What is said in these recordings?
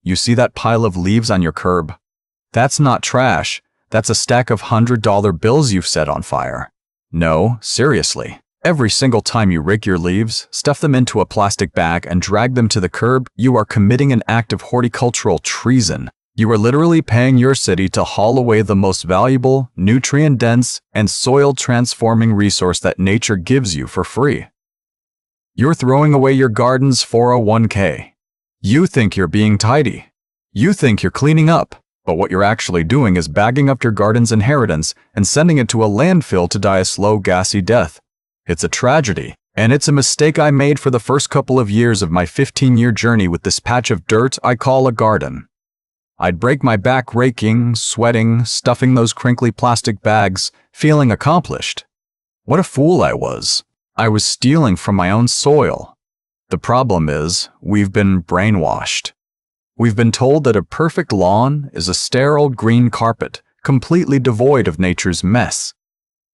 You see that pile of leaves on your curb? That's not trash. That's a stack of $100 bills you've set on fire. No, seriously. Every single time you rake your leaves, stuff them into a plastic bag, and drag them to the curb, you are committing an act of horticultural treason. You are literally paying your city to haul away the most valuable, nutrient-dense, and soil-transforming resource that nature gives you for free. You're throwing away your garden's 401k. You think you're being tidy. You think you're cleaning up, but what you're actually doing is bagging up your garden's inheritance and sending it to a landfill to die a slow, gassy death. It's a tragedy, and it's a mistake I made for the first couple of years of my 15-year journey with this patch of dirt I call a garden. I'd break my back raking, sweating, stuffing those crinkly plastic bags, feeling accomplished. What a fool I was. I was stealing from my own soil. The problem is, we've been brainwashed. We've been told that a perfect lawn is a sterile green carpet, completely devoid of nature's mess.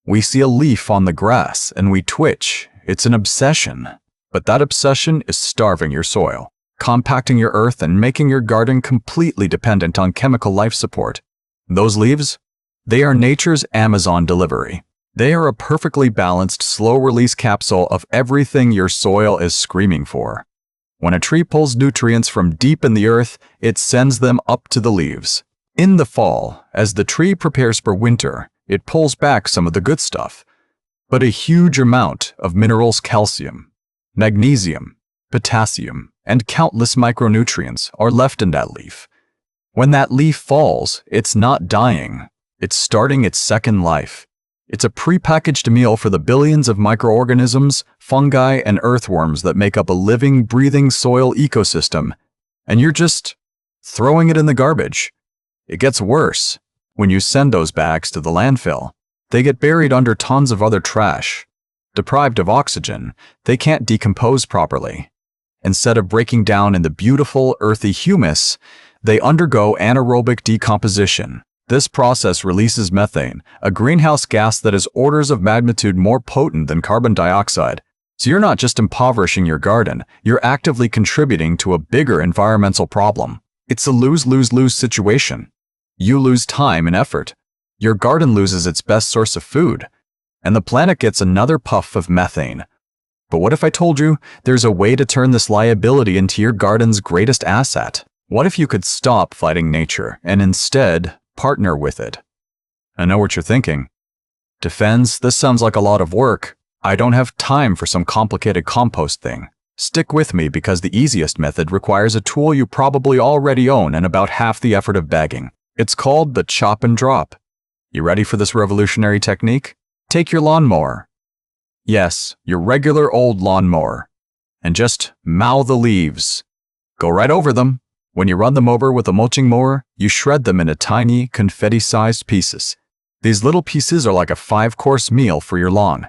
We see a leaf on the grass and we twitch. It's an obsession. But that obsession is starving your soil, compacting your earth, and making your garden completely dependent on chemical life support. Those leaves? They are nature's Amazon delivery. They are a perfectly balanced, slow-release capsule of everything your soil is screaming for. When a tree pulls nutrients from deep in the earth, it sends them up to the leaves. In the fall, as the tree prepares for winter, it pulls back some of the good stuff, but a huge amount of minerals, calcium, magnesium, potassium, and countless micronutrients are left in that leaf. When that leaf falls, it's not dying. It's starting its second life. It's a prepackaged meal for the billions of microorganisms, fungi, and earthworms that make up a living, breathing soil ecosystem, and you're just throwing it in the garbage. It gets worse. When you send those bags to the landfill, they get buried under tons of other trash. Deprived of oxygen, they can't decompose properly. Instead of breaking down in the beautiful, earthy humus, they undergo anaerobic decomposition. This process releases methane, a greenhouse gas that is orders of magnitude more potent than carbon dioxide. So you're not just impoverishing your garden, you're actively contributing to a bigger environmental problem. It's a lose-lose-lose situation. You lose time and effort. Your garden loses its best source of food, and the planet gets another puff of methane. But what if I told you there's a way to turn this liability into your garden's greatest asset? What if you could stop fighting nature and instead partner with it? I know what you're thinking. Defense, this sounds like a lot of work. I don't have time for some complicated compost thing. Stick with me because the easiest method requires a tool you probably already own and about half the effort of bagging. It's called the chop and drop. You ready for this revolutionary technique? Take your lawnmower. Yes, your regular old lawnmower. And just mow the leaves. Go right over them. When you run them over with a mulching mower, you shred them into tiny, confetti-sized pieces. These little pieces are like a 5-course meal for your lawn.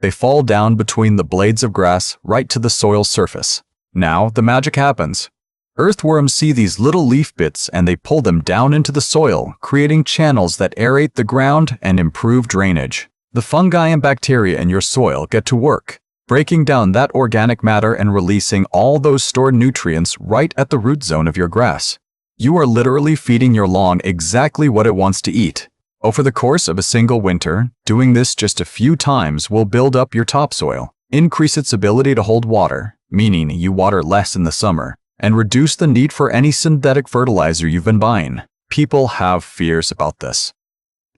They fall down between the blades of grass right to the soil surface. Now, the magic happens. Earthworms see these little leaf bits and they pull them down into the soil, creating channels that aerate the ground and improve drainage. The fungi and bacteria in your soil get to work, breaking down that organic matter and releasing all those stored nutrients right at the root zone of your grass. You are literally feeding your lawn exactly what it wants to eat. Over the course of a single winter, doing this just a few times will build up your topsoil, increase its ability to hold water, meaning you water less in the summer, and reduce the need for any synthetic fertilizer you've been buying. People have fears about this.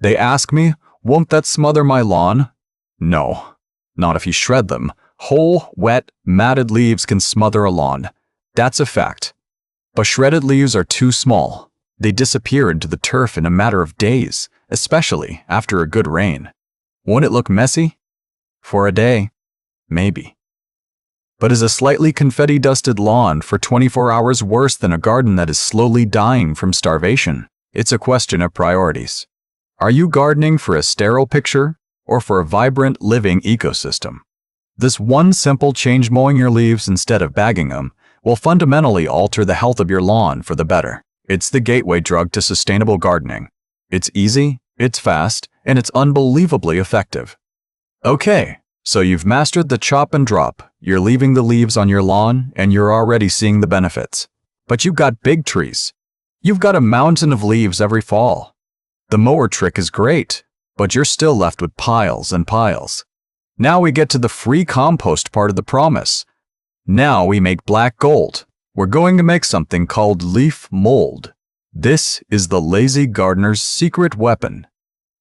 They ask me, won't that smother my lawn? No, not if you shred them. Whole, wet, matted leaves can smother a lawn. That's a fact. But shredded leaves are too small. They disappear into the turf in a matter of days, especially after a good rain. Won't it look messy? For a day, maybe. But is a slightly confetti-dusted lawn for 24 hours worse than a garden that is slowly dying from starvation? It's a question of priorities. Are you gardening for a sterile picture or for a vibrant, living ecosystem? This one simple change, mowing your leaves instead of bagging them, will fundamentally alter the health of your lawn for the better. It's the gateway drug to sustainable gardening. It's easy, it's fast, and it's unbelievably effective. Okay, so you've mastered the chop and drop. You're leaving the leaves on your lawn, and you're already seeing the benefits. But you've got big trees. You've got a mountain of leaves every fall. The mower trick is great, but you're still left with piles and piles. Now we get to the free compost part of the promise. Now we make black gold. We're going to make something called leaf mold. This is the lazy gardener's secret weapon.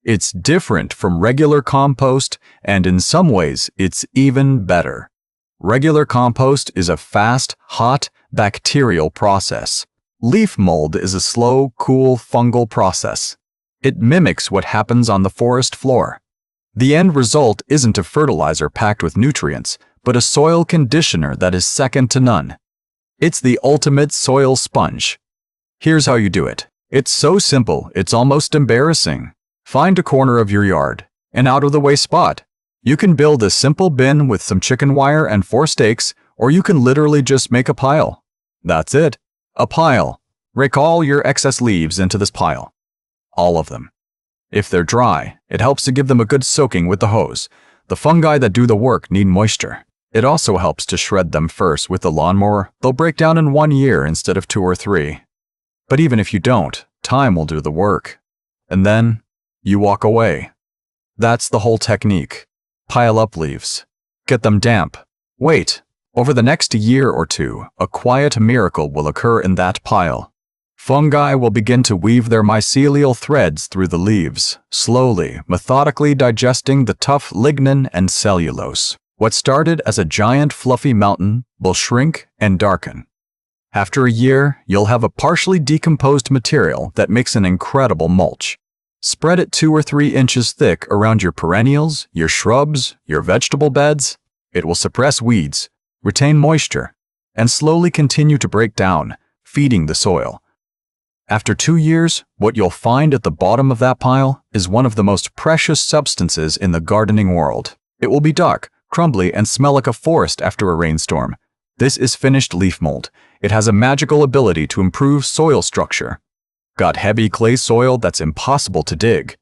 It's different from regular compost, and in some ways, it's even better. Regular compost is a fast, hot, bacterial process. Leaf mold is a slow, cool, fungal process. It mimics what happens on the forest floor. The end result isn't a fertilizer packed with nutrients, but a soil conditioner that is second to none. It's the ultimate soil sponge. Here's how you do it. It's so simple, it's almost embarrassing. Find a corner of your yard, an out-of-the-way spot. You can build a simple bin with some chicken wire and 4 stakes, or you can literally just make a pile. That's it. A pile. Rake all your excess leaves into this pile. All of them. If they're dry, it helps to give them a good soaking with the hose. The fungi that do the work need moisture. It also helps to shred them first with the lawnmower. They'll break down in 1 year instead of 2 or 3. But even if you don't, time will do the work. And then, you walk away. That's the whole technique. Pile up leaves. Get them damp. Wait. Over the next year or 2, a quiet miracle will occur in that pile. Fungi will begin to weave their mycelial threads through the leaves, slowly, methodically digesting the tough lignin and cellulose. What started as a giant fluffy mountain will shrink and darken. After a year, you'll have a partially decomposed material that makes an incredible mulch. Spread it 2 or 3 inches thick around your perennials, your shrubs, your vegetable beds. It will suppress weeds, retain moisture, and slowly continue to break down, feeding the soil. After 2 years, what you'll find at the bottom of that pile is one of the most precious substances in the gardening world. It will be dark, crumbly, and smell like a forest after a rainstorm. This is finished leaf mold. It has a magical ability to improve soil structure. Got heavy clay soil that's impossible to dig?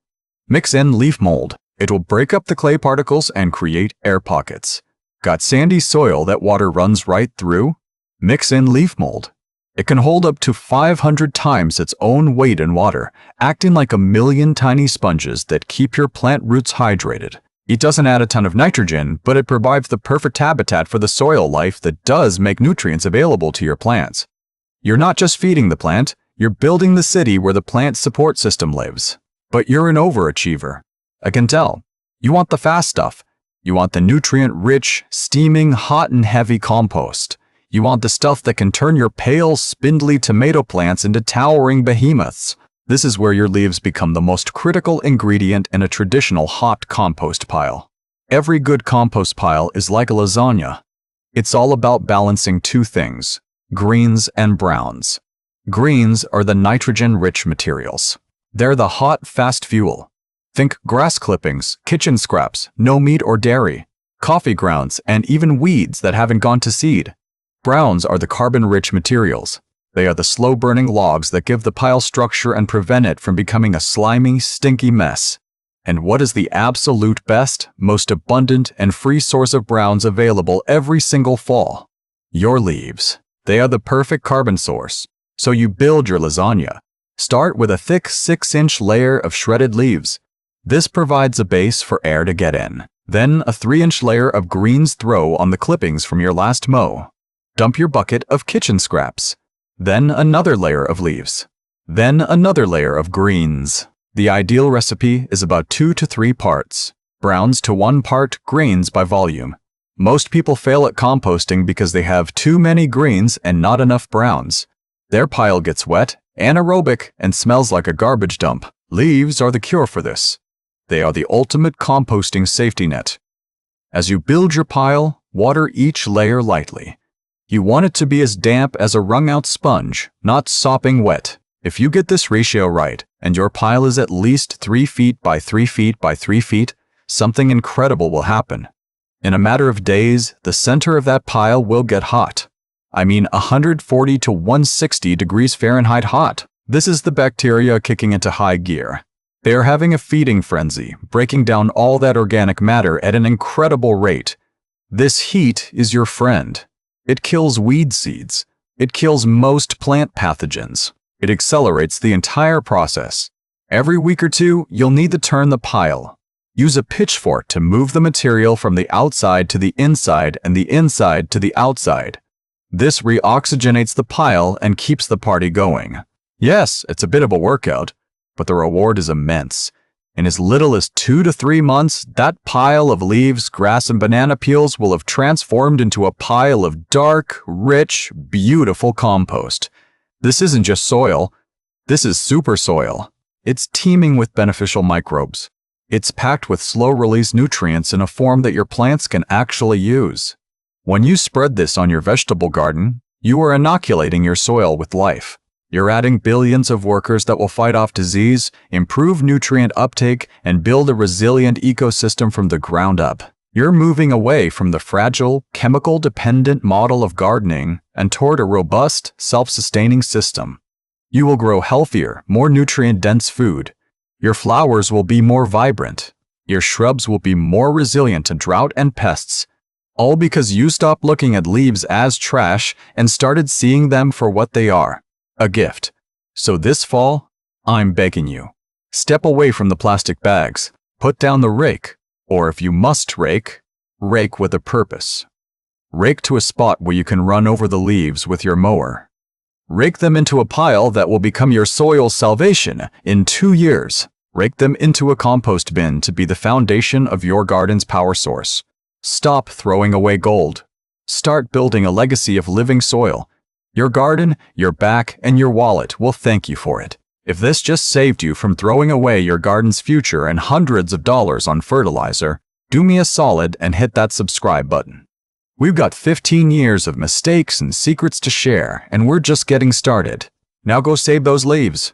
Mix in leaf mold. It will break up the clay particles and create air pockets. Got sandy soil that water runs right through? Mix in leaf mold. It can hold up to 500 times its own weight in water, acting like 1,000,000 tiny sponges that keep your plant roots hydrated. It doesn't add a ton of nitrogen, but it provides the perfect habitat for the soil life that does make nutrients available to your plants. You're not just feeding the plant, you're building the city where the plant support system lives. But you're an overachiever. I can tell. You want the fast stuff. You want the nutrient-rich, steaming, hot and heavy compost. You want the stuff that can turn your pale, spindly tomato plants into towering behemoths. This is where your leaves become the most critical ingredient in a traditional hot compost pile. Every good compost pile is like a lasagna. It's all about balancing 2 things, greens and browns. Greens are the nitrogen-rich materials. They're the hot, fast fuel. Think grass clippings, kitchen scraps, no meat or dairy, coffee grounds, and even weeds that haven't gone to seed. Browns are the carbon-rich materials. They are the slow-burning logs that give the pile structure and prevent it from becoming a slimy, stinky mess. And what is the absolute best, most abundant, and free source of browns available every single fall? Your leaves. They are the perfect carbon source. So you build your lasagna. Start with a thick 6-inch layer of shredded leaves. This provides a base for air to get in. Then a 3-inch layer of greens throw on the clippings from your last mow. Dump your bucket of kitchen scraps. Then another layer of leaves. Then another layer of greens. The ideal recipe is about 2 to 3 parts. Browns to 1 part, greens by volume. Most people fail at composting because they have too many greens and not enough browns. Their pile gets wet, anaerobic, and smells like a garbage dump. Leaves are the cure for this. They are the ultimate composting safety net. As you build your pile, water each layer lightly. You want it to be as damp as a wrung-out sponge, not sopping wet. If you get this ratio right, and your pile is at least 3 feet by 3 feet by 3 feet, something incredible will happen. In a matter of days, the center of that pile will get hot. I mean 140 to 160 degrees Fahrenheit hot. This is the bacteria kicking into high gear. They are having a feeding frenzy, breaking down all that organic matter at an incredible rate. This heat is your friend. It kills weed seeds. It kills most plant pathogens. It accelerates the entire process. Every week or two, you'll need to turn the pile. Use a pitchfork to move the material from the outside to the inside and the inside to the outside. This reoxygenates the pile and keeps the party going. Yes, it's a bit of a workout, but the reward is immense. In as little as 2 to 3 months, that pile of leaves, grass, and banana peels will have transformed into a pile of dark, rich, beautiful compost. This isn't just soil. This is super soil. It's teeming with beneficial microbes. It's packed with slow-release nutrients in a form that your plants can actually use. When you spread this on your vegetable garden, you are inoculating your soil with life. You're adding billions of workers that will fight off disease, improve nutrient uptake, and build a resilient ecosystem from the ground up. You're moving away from the fragile, chemical-dependent model of gardening and toward a robust, self-sustaining system. You will grow healthier, more nutrient-dense food. Your flowers will be more vibrant. Your shrubs will be more resilient to drought and pests. All because you stopped looking at leaves as trash and started seeing them for what they are. A gift. So this fall, I'm begging you, step away from the plastic bags, put down the rake, or if you must rake, rake with a purpose. Rake to a spot where you can run over the leaves with your mower. Rake them into a pile that will become your soil's salvation in 2 years. Rake them into a compost bin to be the foundation of your garden's power source. Stop throwing away gold. Start building a legacy of living soil. Your garden, your back, and your wallet will thank you for it. If this just saved you from throwing away your garden's future and hundreds of dollars on fertilizer, do me a solid and hit that subscribe button. We've got 15 years of mistakes and secrets to share, and we're just getting started. Now go save those leaves.